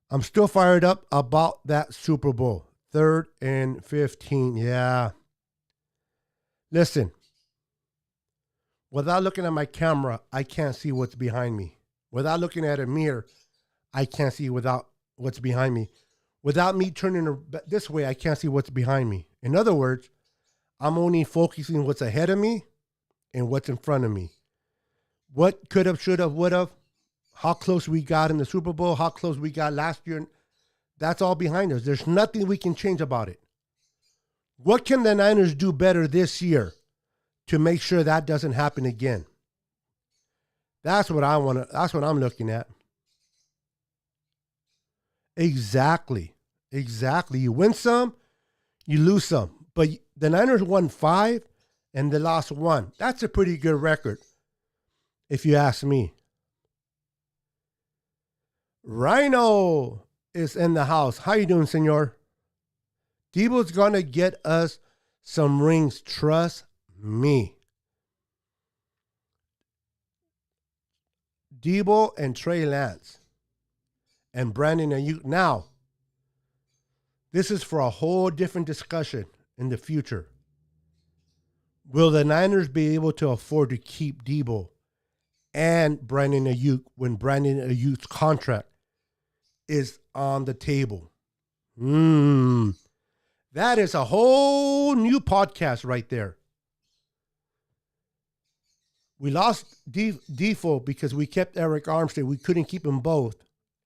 I'm still fired up about that Super Bowl. 3rd and 15. Yeah. Listen. Without looking at my camera, I can't see what's behind me. Without looking at a mirror, I can't see what's behind me. Without me turning this way, I can't see what's behind me. In other words, I'm only focusing what's ahead of me and what's in front of me. What could have, should have, would have, how close we got in the Super Bowl, how close we got last year. That's all behind us. There's nothing we can change about it. What can the Niners do better this year to make sure that doesn't happen again? That's what I'm looking at. Exactly. You win some, you lose some. But the Niners won 5 and they lost 1. That's a pretty good record, if you ask me. Rhino is in the house. How you doing, senor? Deebo's going to get us some rings. Trust me. Deebo and Trey Lance and Brandon Ayuk. Now, this is for a whole different discussion in the future. Will the Niners be able to afford to keep Deebo and Brandon Ayuk when Brandon Ayuk's contract is on the table? That is a whole new podcast right there. We lost Deebo because we kept Eric Armstead. We couldn't keep them both.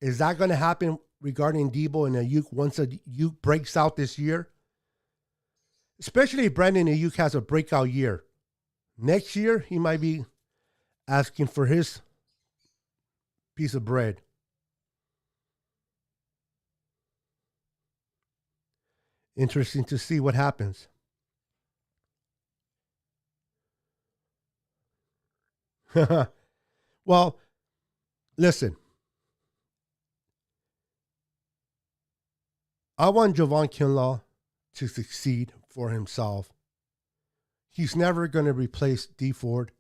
Is that going to happen regarding Deebo and Ayuk once Ayuk breaks out this year? Especially if Brandon Ayuk has a breakout year. Next year, he might be asking for his piece of bread. Interesting to see what happens. Well, listen. I want Javon Kinlaw to succeed for himself. He's never going to replace D Ford.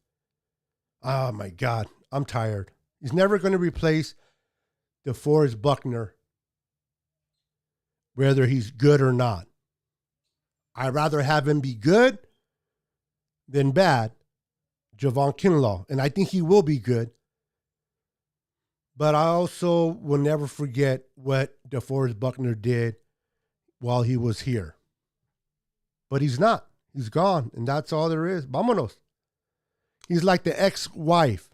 Oh, my God. I'm tired. He's never going to replace DeForest Buckner, whether he's good or not. I'd rather have him be good than bad, Javon Kinlaw. And I think he will be good. But I also will never forget what DeForest Buckner did while he was here. But he's not. He's gone, and that's all there is. Vámonos. He's like the ex-wife.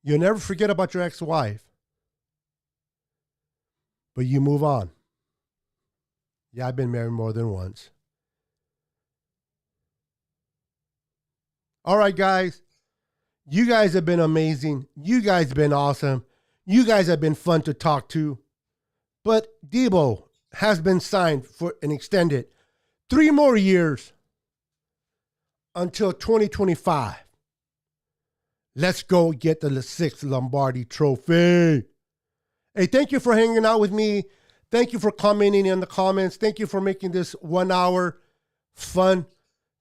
You'll never forget about your ex-wife, but you move on. Yeah, I've been married more than once. All right, guys. You guys have been amazing. You guys have been awesome. You guys have been fun to talk to. But Deebo has been signed for an extended 3 more years until 2025. Let's go get the 6th Lombardi trophy. Hey, thank you for hanging out with me. Thank you for commenting in the comments. Thank you for making this 1 hour fun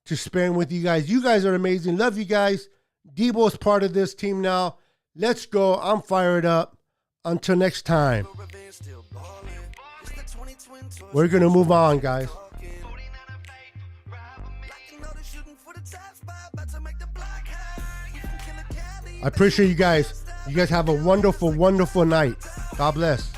to spend with you guys. You guys are amazing. Love you guys. Deebo is part of this team now. Let's go. I'm fired up. Until next time. We're going to move on, guys. I appreciate you guys. You guys have a wonderful, wonderful night. God bless.